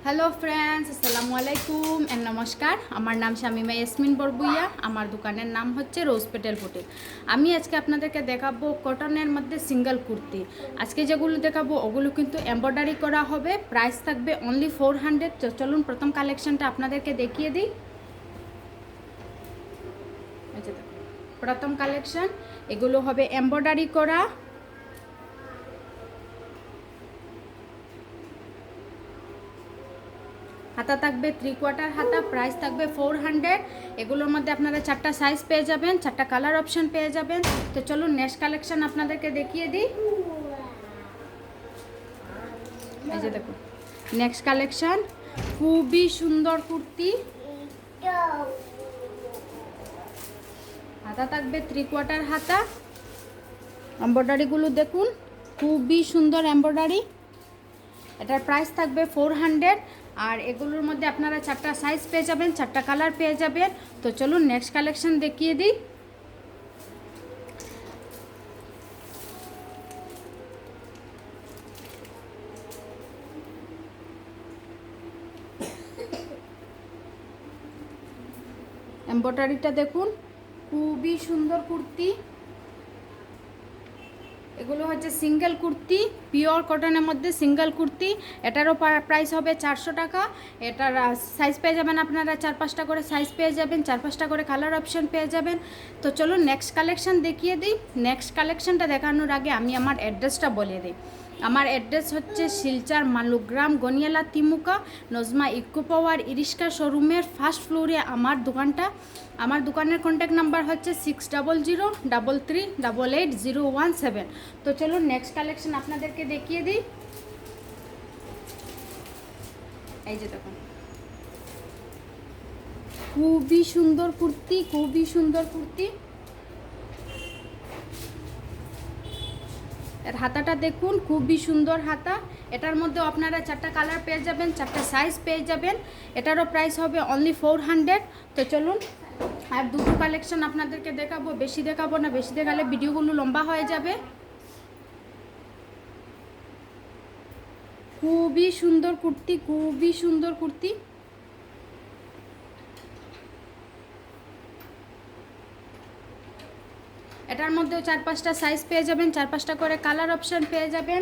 Hello friends, আসসালামু আলাইকুম and নমস্কার। আমার নাম শামিমা ইয়াসমিন বরবুইয়া। আমার দোকানের নাম হচ্ছে রোজ পেটেল বুটিক। আমি আজকে আপনাদেরকে দেখাবো কটনের মধ্যে সিঙ্গেল কুর্তি। আজকে যেগুলো দেখাবো ওগুলো কিন্তু এমব্রয়ডারি করা হবে, প্রাইস থাকবে অনলি 400। তো চলুন প্রথম কালেকশনটা আপনাদেরকে দেখিয়ে দিই। প্রথম কালেকশন, এগুলো হবে এমব্রয়ডারি করা। হাতা থাকবে 3/4 হাতা, প্রাইস থাকবে 400। এগুলোর মধ্যে আপনারা 4টা সাইজ পেয়ে যাবেন, 4টা কালার অপশন পেয়ে যাবেন। তো চলুন নেক্সট কালেকশন আপনাদেরকে দেখিয়ে দিই। এই যে দেখুন নেক্সট কালেকশন, খুবই সুন্দর কুর্তি। হাতা থাকবে 3/4 হাতা। এমব্রয়ডারিগুলো দেখুন, খুবই সুন্দর এমব্রয়ডারি। এটার প্রাইস থাকবে 400। আর এগুলোর মধ্যে আপনারা 4টা সাইজ পেয়ে যাবেন, 4টা কালার পেয়ে যাবেন। তো চলুন নেক্সট কালেকশন দেখিয়ে দিই। এমব্রয়ডারিটা দেখুন, খুবই সুন্দর কুর্তি। এগুলো হচ্ছে সিঙ্গেল কুর্তি, পিওর কটনের মধ্যে সিঙ্গেল কুর্তি। এটারও প্রাইস হবে 400 টাকা। এটার সাইজ পেয়ে যাবেন আপনারা 4-5টা করে সাইজ পেয়ে যাবেন, 4-5টা করে কালার অপশন পেয়ে যাবেন। তো চলুন নেক্সট কালেকশন দেখিয়ে দিই। নেক্সট কালেকশনটা দেখানোর আগে আমি আমার অ্যাড্রেসটা বলে দিই। আমার অ্যাড্রেস হচ্ছে শিলচর মালুগ্রাম গনিয়ালা তিমুকা নজমা ইকো পাওয়ার ইরিশকা শোরুমের ফার্স্ট ফ্লোরে আমার দোকানটা। আমার দোকানের কন্ট্যাক্ট নাম্বার হচ্ছে 600333888017। তো চলুন নেক্সট কালেকশন আপনাদেরকে দেখিয়ে দিই। এই যে দেখুন, খুবই সুন্দর কুর্তি, খুবই সুন্দর কুর্তি। এর হাতাটা দেখুন, খুবই সুন্দর হাতা। এটার মধ্যে আপনারা 4টা কালার পেয়ে যাবেন, 4টা সাইজ পেয়ে যাবেন। এটারও প্রাইস হবে অনলি 400। তো চলুন আর দুটো কালেকশন আপনাদেরকে দেখাবো, বেশি দেখাবো না, বেশি দেখালে ভিডিওগুলো লম্বা হয়ে যাবে। খুবই সুন্দর কুর্তি, খুবই সুন্দর কুর্তি। এটার মধ্যেও 4-5টা সাইজ পেয়ে যাবেন, 4-5টা করে কালার অপশন পেয়ে যাবেন।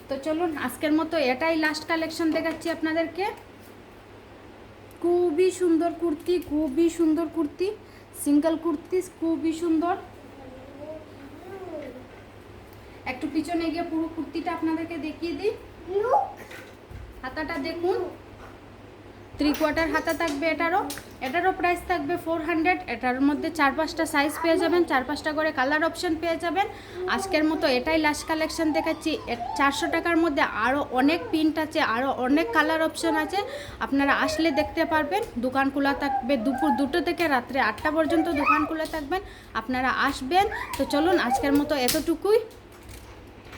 তো চলুন আজকের মতো এটাই লাস্ট কালেকশন দেখাচ্ছি আপনাদেরকে। খুবই সুন্দর কুর্তি, খুবই সুন্দর কুর্তি, সিঙ্গেল কুর্তি, খুবই সুন্দর। একটু পিছনে গিয়ে পুরো কুর্তিটা আপনাদেরকে দেখিয়ে দিই। হাতাটা দেখুন, 3/4 হাতা থাকবে। এটারও প্রাইস থাকবে 400। এটার মধ্যে 4-5টা সাইজ পেয়ে যাবেন, 4-5টা করে কালার অপশন পেয়ে যাবেন। আজকের মতো এটাই লাস্ট কালেকশন দেখাচ্ছি। 400 টাকার মধ্যে আরও অনেক প্রিন্ট আছে, আরও অনেক কালার অপশন আছে। আপনারা আসলে দেখতে পারবেন। দোকান খোলা থাকবে দুপুর 2টো থেকে রাত্রে 8টা পর্যন্ত দোকান খোলা থাকবেন, আপনারা আসবেন। তো চলুন আজকের মতো এতটুকুই।